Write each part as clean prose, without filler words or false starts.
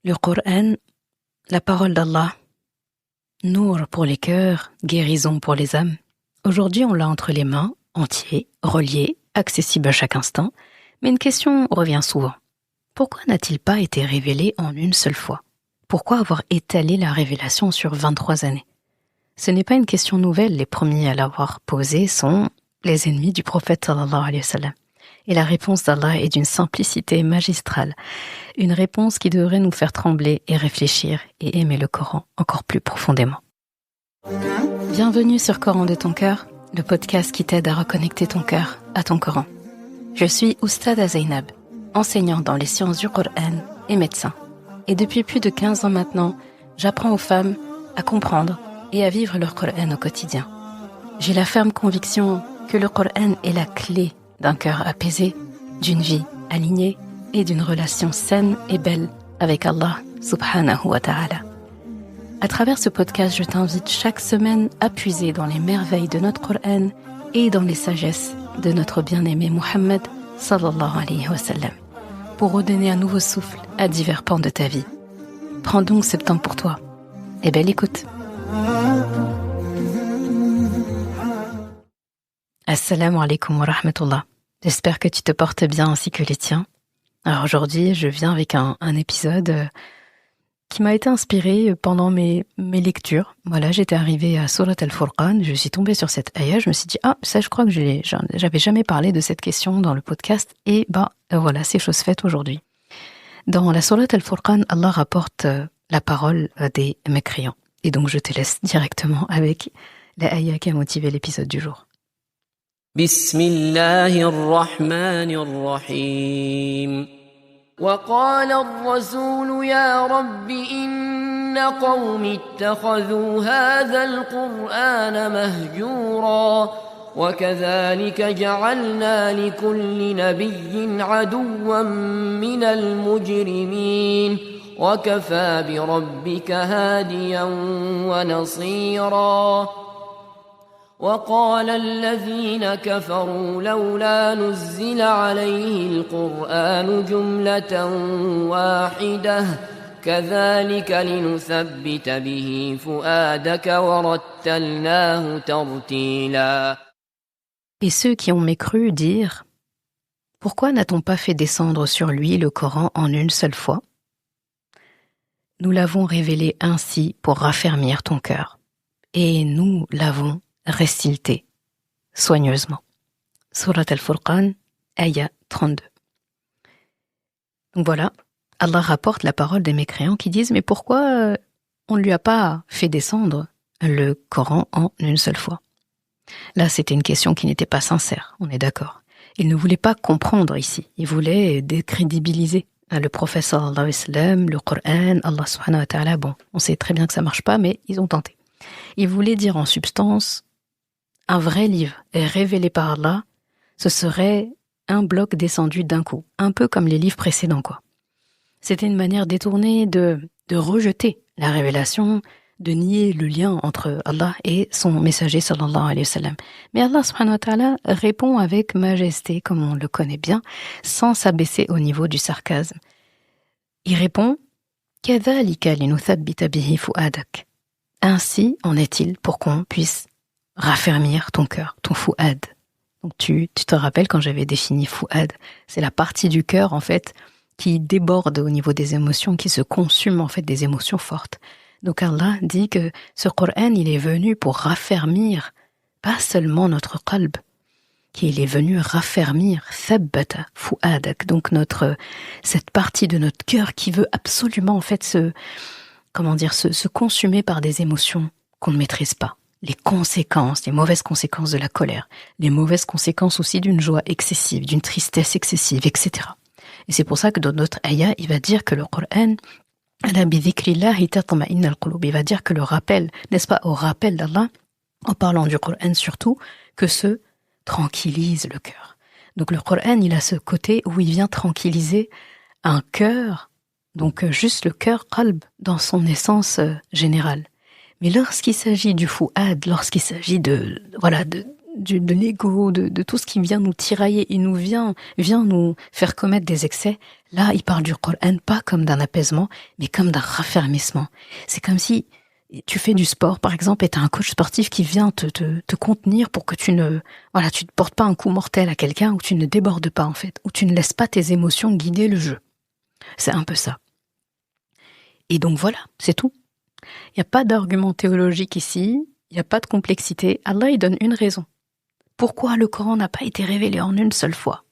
Le Coran, la parole d'Allah, nour pour les cœurs, guérison pour les âmes. Aujourd'hui, on l'a entre les mains, entier, relié, accessible à chaque instant. Mais une question revient souvent. Pourquoi n'a-t-il pas été révélé en une seule fois? Pourquoi avoir étalé la révélation sur 23 années? Ce n'est pas une question nouvelle, les premiers à l'avoir posée sont les ennemis du prophète sallallahu alayhi wa sallam. Et la réponse d'Allah est d'une simplicité magistrale, une réponse qui devrait nous faire trembler et réfléchir et aimer le Coran encore plus profondément. Bienvenue sur Coran de ton cœur, le podcast qui t'aide à reconnecter ton cœur à ton Coran. Je suis Oustada Zainab, enseignante dans les sciences du Coran et médecin. Et depuis plus de 15 ans maintenant, j'apprends aux femmes à comprendre et à vivre leur Coran au quotidien. J'ai la ferme conviction que le Coran est la clé d'un cœur apaisé, d'une vie alignée et d'une relation saine et belle avec Allah subhanahu wa ta'ala. À travers ce podcast, je t'invite chaque semaine à puiser dans les merveilles de notre Coran et dans les sagesses de notre bien-aimé Muhammad sallallahu alayhi wa sallam, pour redonner un nouveau souffle à divers pans de ta vie. Prends donc ce temps pour toi et belle écoute. Assalamu alaikum wa rahmatullah. J'espère que tu te portes bien ainsi que les tiens. Alors aujourd'hui, je viens avec un épisode qui m'a été inspiré pendant mes lectures. Voilà, j'étais arrivée à Surat al-Furqan, je suis tombée sur cette ayah, je me suis dit, ça je crois que j'avais jamais parlé de cette question dans le podcast, et voilà, c'est chose faite aujourd'hui. Dans la Surat al-Furqan, Allah rapporte la parole des mécréants. Et donc je te laisse directement avec la ayah qui a motivé l'épisode du jour. Bismillahirrahmanirrahim. وقال الرسول يا رب إن قومي اتخذوا هذا القرآن مهجورا وكذلك جعلنا لكل نبي عدوا من المجرمين وكفى بربك هاديا ونصيرا وقال الذين كفروا لولا نزل عليه القرآن جملة واحدة كذلك لنثبت به فؤادك ورتلناه ترتيلا. Et ceux qui ont mécru dirent: Pourquoi n'a-t-on pas fait descendre sur lui le Coran en une seule fois? Nous l'avons révélé ainsi pour raffermir ton cœur, et nous l'avons restilté soigneusement. Surat al-Furqan, ayah 32. Donc voilà, Allah rapporte la parole des mécréants qui disent: mais pourquoi on ne lui a pas fait descendre le Coran en une seule fois? Là, c'était une question qui n'était pas sincère, on est d'accord. Il ne voulait pas comprendre ici, il voulait décrédibiliser le prophète sallallahu alayhi wa sallam, le Coran, Allah subhanahu wa ta'ala. Bon, on sait très bien que ça marche pas, mais ils ont tenté. Il voulait dire en substance: un vrai livre révélé par Allah, ce serait un bloc descendu d'un coup, un peu comme les livres précédents, quoi. C'était une manière détournée de rejeter la révélation, de nier le lien entre Allah et son messager sallallahu alayhi wa sallam. Mais Allah subhanahu wa ta'ala répond avec majesté, comme on le connaît bien, sans s'abaisser au niveau du sarcasme. Il répond: Kadhalika linuthabbita bihi fu'adak. Ainsi en est-il pour qu'on puisse raffermir ton cœur, ton fu'ad. Donc tu te rappelles quand j'avais défini fu'ad, c'est la partie du cœur en fait qui déborde au niveau des émotions, qui se consume en fait des émotions fortes. Donc Allah dit que ce Coran, il est venu pour raffermir pas seulement notre qalb, qu'il est venu raffermir thabbata fu'adak, donc cette partie de notre cœur qui veut absolument en fait se consumer par des émotions qu'on ne maîtrise pas. Les conséquences, les mauvaises conséquences de la colère, les mauvaises conséquences aussi d'une joie excessive, d'une tristesse excessive, etc. Et c'est pour ça que dans notre ayah, il va dire que le Coran, il va dire que le rappel, n'est-ce pas, au rappel d'Allah, en parlant du Coran surtout, que se tranquillise le cœur. Donc le Coran, il a ce côté où il vient tranquilliser un cœur, donc juste le cœur qalb dans son essence générale. Mais lorsqu'il s'agit du fu'ad, lorsqu'il s'agit de de l'ego, de tout ce qui vient nous tirailler et vient nous faire commettre des excès, là, il parle du Coran pas comme d'un apaisement, mais comme d'un raffermissement. C'est comme si tu fais du sport, par exemple, et tu as un coach sportif qui vient te contenir pour que tu ne portes pas un coup mortel à quelqu'un, ou tu ne débordes pas, en fait, ou tu ne laisses pas tes émotions guider le jeu. C'est un peu ça. Et donc voilà, c'est tout. Il n'y a pas d'argument théologique ici, il n'y a pas de complexité. Allah, il donne une raison. Pourquoi le Coran n'a pas été révélé en une seule fois,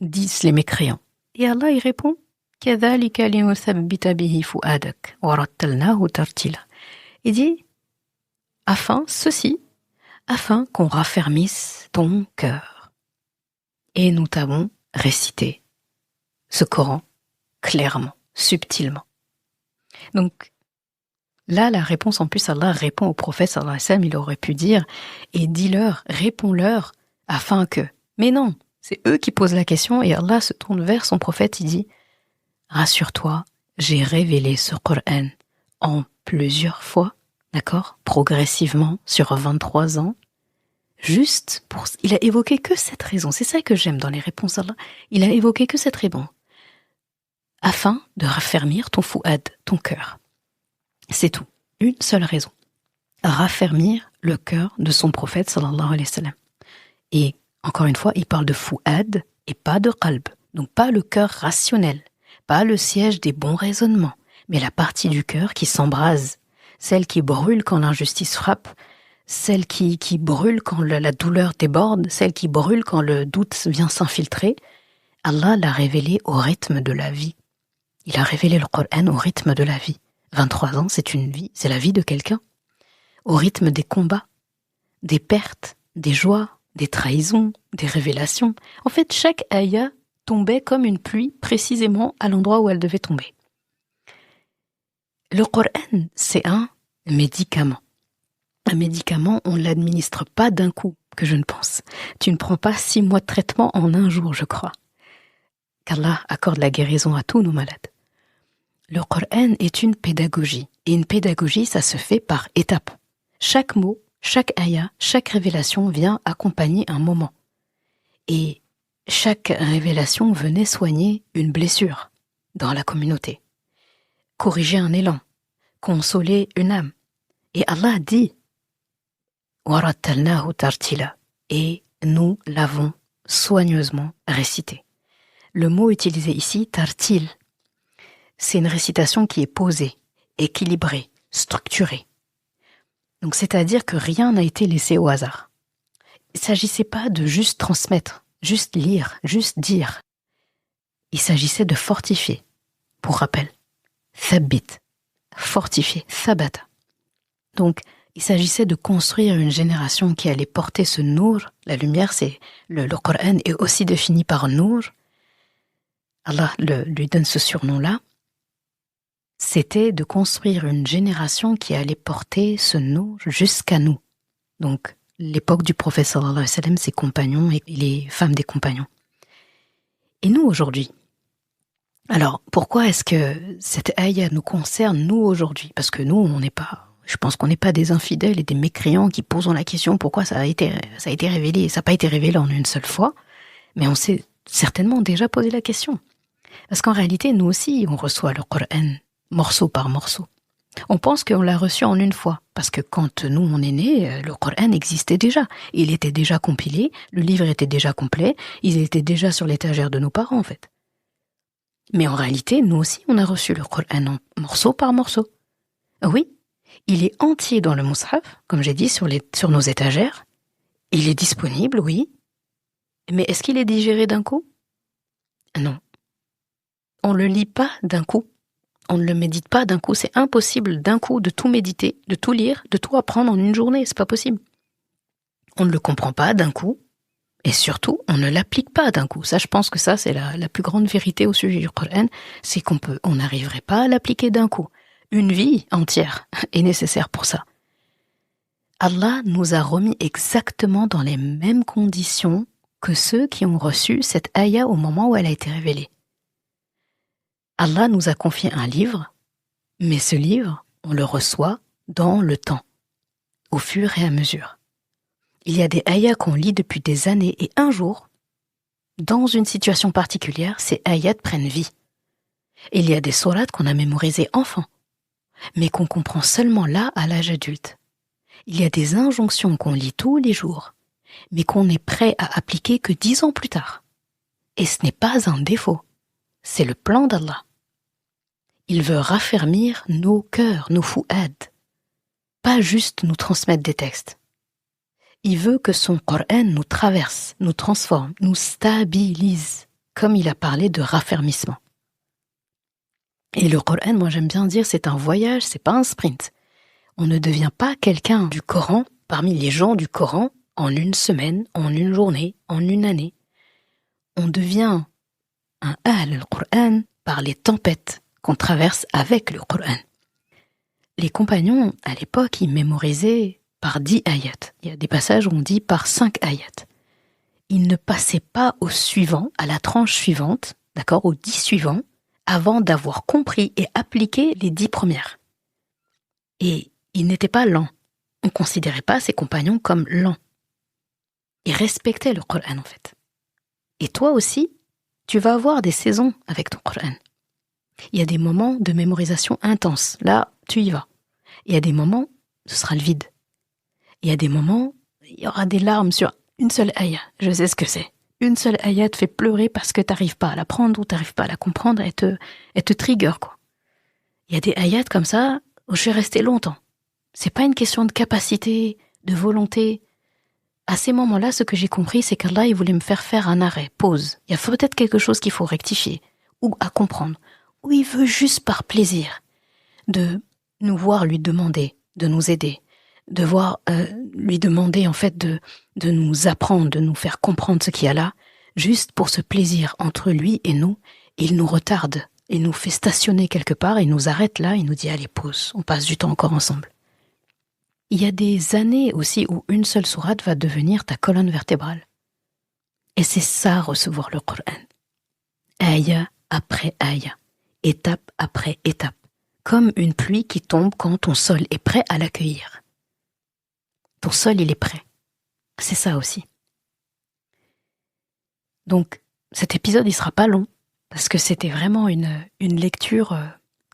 disent les mécréants. Et Allah, il répond, كَذَلِكَ لِنُثَبِّتَ بِهِ فُؤَادَكَ وَرَتَّلْنَاهُ تَرْتِيلًا. Il dit, afin qu'on raffermisse ton cœur. Et nous t'avons récité ce Coran clairement, subtilement. Donc, là, la réponse, en plus, Allah répond au prophète, sallallahu alayhi wa sallam, il aurait pu dire, et dis-leur, réponds-leur, afin que... Mais non, c'est eux qui posent la question, et Allah se tourne vers son prophète, il dit, rassure-toi, j'ai révélé ce Coran en plusieurs fois, d'accord, progressivement, sur 23 ans, juste pour... Il a évoqué que cette raison, c'est ça que j'aime dans les réponses d'Allah, il a évoqué que cette raison, afin de raffermir ton fouad, ton cœur. C'est tout, une seule raison, raffermir le cœur de son prophète, sallallahu alayhi wa sallam. Et, encore une fois, il parle de fouad et pas de qalb, donc pas le cœur rationnel, pas le siège des bons raisonnements, mais la partie du cœur qui s'embrase, celle qui brûle quand l'injustice frappe, celle qui brûle quand la douleur déborde, celle qui brûle quand le doute vient s'infiltrer. Allah l'a révélé au rythme de la vie. Il a révélé le Coran au rythme de la vie. 23 ans, c'est une vie, c'est la vie de quelqu'un. Au rythme des combats, des pertes, des joies, des trahisons, des révélations. En fait, chaque ayah tombait comme une pluie précisément à l'endroit où elle devait tomber. Le Coran, c'est un médicament. Un médicament, on ne l'administre pas d'un coup, que je ne pense. Tu ne prends pas 6 mois de traitement en un jour, je crois. Qu'Allah accorde la guérison à tous nos malades. Le Coran est une pédagogie. Et une pédagogie, ça se fait par étapes. Chaque mot, chaque ayah, chaque révélation vient accompagner un moment. Et chaque révélation venait soigner une blessure dans la communauté. Corriger un élan, consoler une âme. Et Allah dit وَرَتَّلْنَاهُ تَرْتِيلًا. Et nous l'avons soigneusement récité. Le mot utilisé ici, tartil, c'est une récitation qui est posée, équilibrée, structurée. Donc c'est-à-dire que rien n'a été laissé au hasard. Il ne s'agissait pas de juste transmettre, juste lire, juste dire. Il s'agissait de fortifier. Pour rappel, thabbit, fortifier, thabata. Donc, il s'agissait de construire une génération qui allait porter ce nour. La lumière, c'est le Coran est aussi défini par nour. Allah lui donne ce surnom-là. C'était de construire une génération qui allait porter ce nour jusqu'à nous. Donc, l'époque du prophète sallallahu alayhi wa sallam, ses compagnons et les femmes des compagnons. Et nous, aujourd'hui, alors, pourquoi est-ce que cette ayah nous concerne, nous, aujourd'hui? Parce que nous, je pense qu'on n'est pas des infidèles et des mécréants qui posent la question pourquoi ça a été révélé et ça n'a pas été révélé en une seule fois. Mais on s'est certainement déjà posé la question. Parce qu'en réalité, nous aussi, on reçoit le Coran morceau par morceau. On pense qu'on l'a reçu en une fois, parce que quand nous, on est nés, le Coran existait déjà. Il était déjà compilé, le livre était déjà complet, il était déjà sur l'étagère de nos parents, en fait. Mais en réalité, nous aussi, on a reçu le Coran morceau par morceau. Oui, il est entier dans le Mus'haf, comme j'ai dit, sur nos étagères. Il est disponible, oui. Mais est-ce qu'il est digéré d'un coup? Non. On ne le lit pas d'un coup. On ne le médite pas d'un coup. C'est impossible d'un coup de tout méditer, de tout lire, de tout apprendre en une journée. C'est pas possible. On ne le comprend pas d'un coup. Et surtout, on ne l'applique pas d'un coup. Ça, je pense que ça, c'est la plus grande vérité au sujet du Coran. C'est on n'arriverait pas à l'appliquer d'un coup. Une vie entière est nécessaire pour ça. Allah nous a remis exactement dans les mêmes conditions que ceux qui ont reçu cette ayah au moment où elle a été révélée. Allah nous a confié un livre, mais ce livre, on le reçoit dans le temps, au fur et à mesure. Il y a des ayats qu'on lit depuis des années et un jour, dans une situation particulière, ces ayats prennent vie. Et il y a des sourates qu'on a mémorisées enfant, mais qu'on comprend seulement là à l'âge adulte. Il y a des injonctions qu'on lit tous les jours, mais qu'on est prêt à appliquer que 10 ans plus tard. Et ce n'est pas un défaut, c'est le plan d'Allah. Il veut raffermir nos cœurs, nos fouad, pas juste nous transmettre des textes. Il veut que son Coran nous traverse, nous transforme, nous stabilise, comme il a parlé de raffermissement. Et le Coran, moi j'aime bien dire, c'est un voyage, c'est pas un sprint. On ne devient pas quelqu'un du Coran, parmi les gens du Coran, en une semaine, en une journée, en une année. On devient un al-Qur'an par les tempêtes qu'on traverse avec le Coran. Les compagnons, à l'époque, ils mémorisaient par 10 ayats. Il y a des passages où on dit par 5 ayats. Ils ne passaient pas au suivant, à la tranche suivante, d'accord, aux 10 suivants, avant d'avoir compris et appliqué les 10 premières. Et ils n'étaient pas lents. On ne considérait pas ces compagnons comme lents. Ils respectaient le Coran, en fait. Et toi aussi, tu vas avoir des saisons avec ton Coran. Il y a des moments de mémorisation intense. Là, tu y vas. Il y a des moments, ce sera le vide. Il y a des moments, il y aura des larmes sur une seule ayah. Je sais ce que c'est. Une seule ayah te fait pleurer parce que tu n'arrives pas à la prendre ou tu n'arrives pas à la comprendre. Elle te trigger, quoi. Il y a des ayats comme ça où je suis restée longtemps. C'est pas une question de capacité, de volonté. À ces moments-là, ce que j'ai compris, c'est qu'Allah, il voulait me faire un arrêt, pause. Il y a peut-être quelque chose qu'il faut rectifier ou à comprendre. Ou il veut juste par plaisir de nous voir lui demander, de nous aider, de voir lui demander en fait de nous apprendre, de nous faire comprendre ce qu'il y a là, juste pour ce plaisir entre lui et nous. Il nous retarde, il nous fait stationner quelque part, il nous arrête là, il nous dit allez pause, on passe du temps encore ensemble. Il y a des années aussi où une seule sourate va devenir ta colonne vertébrale. Et c'est ça recevoir le Coran. Ayah après ayah, étape après étape, comme une pluie qui tombe quand ton sol est prêt à l'accueillir. Ton sol, il est prêt. C'est ça aussi. Donc, cet épisode, il sera pas long, parce que c'était vraiment une lecture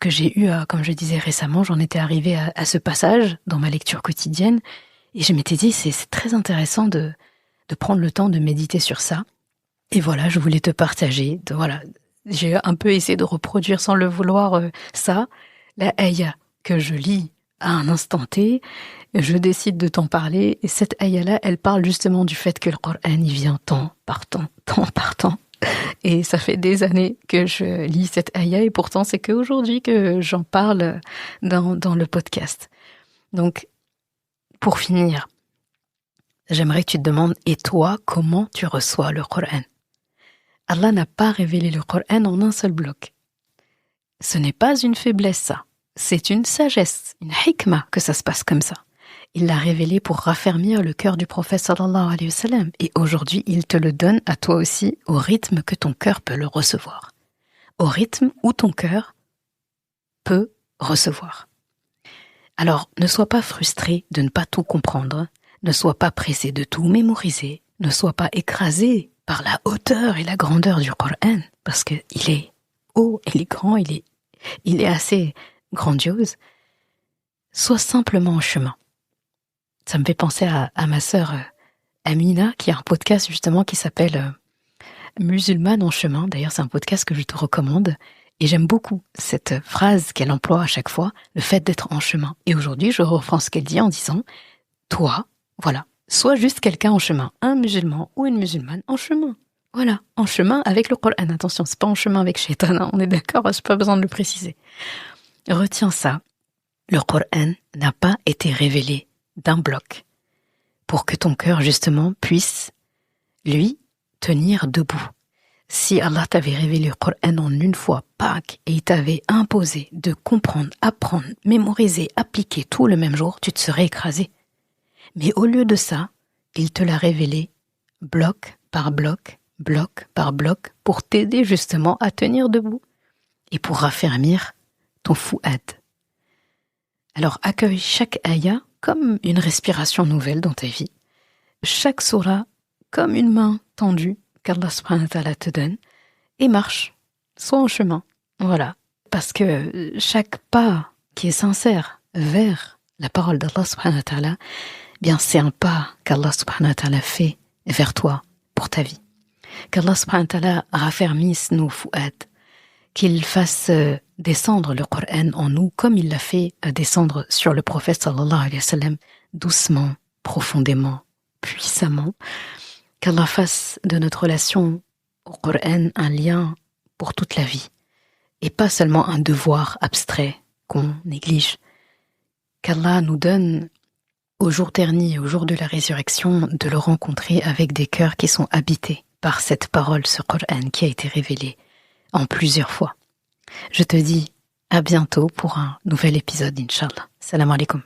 que j'ai eue, comme je disais récemment, j'en étais arrivée à ce passage dans ma lecture quotidienne, et je m'étais dit, c'est très intéressant de prendre le temps de méditer sur ça. Et voilà, je voulais te partager, j'ai un peu essayé de reproduire sans le vouloir ça, la ayah que je lis à un instant T, je décide de t'en parler, et cette ayah-là, elle parle justement du fait que le Coran, il vient temps par temps. Et ça fait des années que je lis cette ayah, et pourtant c'est qu'aujourd'hui que j'en parle dans le podcast. Donc, pour finir, j'aimerais que tu te demandes, et toi, comment tu reçois le Coran ? Allah n'a pas révélé le Coran en un seul bloc. Ce n'est pas une faiblesse, ça. C'est une sagesse, une hikmah que ça se passe comme ça. Il l'a révélé pour raffermir le cœur du prophète sallallahu alayhi wa sallam. Et aujourd'hui, il te le donne à toi aussi au rythme que ton cœur peut le recevoir. Au rythme où ton cœur peut recevoir. Alors, ne sois pas frustré de ne pas tout comprendre. Ne sois pas pressé de tout mémoriser. Ne sois pas écrasé par la hauteur et la grandeur du Coran. Parce qu'il est haut, il est grand, il est assez grandiose. Sois simplement en chemin. Ça me fait penser à ma sœur Amina, qui a un podcast justement qui s'appelle Musulmane en chemin. D'ailleurs, c'est un podcast que je te recommande. Et j'aime beaucoup cette phrase qu'elle emploie à chaque fois, le fait d'être en chemin. Et aujourd'hui, je reprends ce qu'elle dit en disant, toi, voilà, sois juste quelqu'un en chemin, un musulman ou une musulmane en chemin. Voilà, en chemin avec le Coran. Attention, c'est pas en chemin avec Shaitan, hein, on est d'accord, j'ai pas besoin de le préciser. Retiens ça, le Coran n'a pas été révélé d'un bloc pour que ton cœur, justement, puisse, lui, tenir debout. Si Allah t'avait révélé le Coran en une fois, Pâques, et il t'avait imposé de comprendre, apprendre, mémoriser, appliquer tout le même jour, tu te serais écrasé. Mais au lieu de ça, il te l'a révélé bloc par bloc, pour t'aider justement à tenir debout et pour raffermir ton fouad. Alors accueille chaque ayah comme une respiration nouvelle dans ta vie. chaque sourate comme une main tendue qu'Allah subhanahu wa ta'ala te donne et marche, sois en chemin. Voilà. Parce que chaque pas qui est sincère vers la parole d'Allah subhanahu wa ta'ala, bien c'est un pas qu'Allah subhanahu wa ta'ala fait vers toi pour ta vie. Qu'Allah subhanahu wa ta'ala raffermisse nos fouad, qu'il fasse descendre le Coran en nous comme il l'a fait descendre sur le prophète sallallahu alayhi wa sallam, doucement, profondément, puissamment. Qu'Allah fasse de notre relation au Coran un lien pour toute la vie et pas seulement un devoir abstrait qu'on néglige. Qu'Allah nous donne au jour dernier, au jour de la résurrection, de le rencontrer avec des cœurs qui sont habités par cette parole, ce Coran qui a été révélé en plusieurs fois. Je te dis à bientôt pour un nouvel épisode, Inch'Allah. Salam alaikum.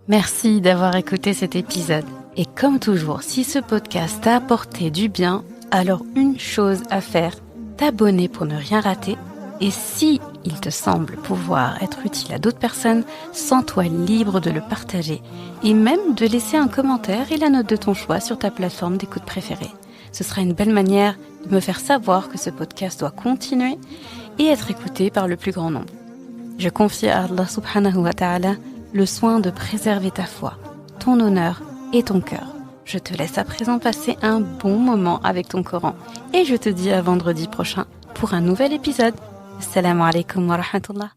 Merci d'avoir écouté cet épisode. Et comme toujours, si ce podcast t'a apporté du bien, alors une chose à faire, t'abonner pour ne rien rater. Et si il te semble pouvoir être utile à d'autres personnes, sens-toi libre de le partager et même de laisser un commentaire et la note de ton choix sur ta plateforme d'écoute préférée. Ce sera une belle manière de me faire savoir que ce podcast doit continuer et être écouté par le plus grand nombre. Je confie à Allah subhanahu wa ta'ala le soin de préserver ta foi, ton honneur et ton cœur. Je te laisse à présent passer un bon moment avec ton Coran et je te dis à vendredi prochain pour un nouvel épisode. Assalamu alaikum wa rahmatullah.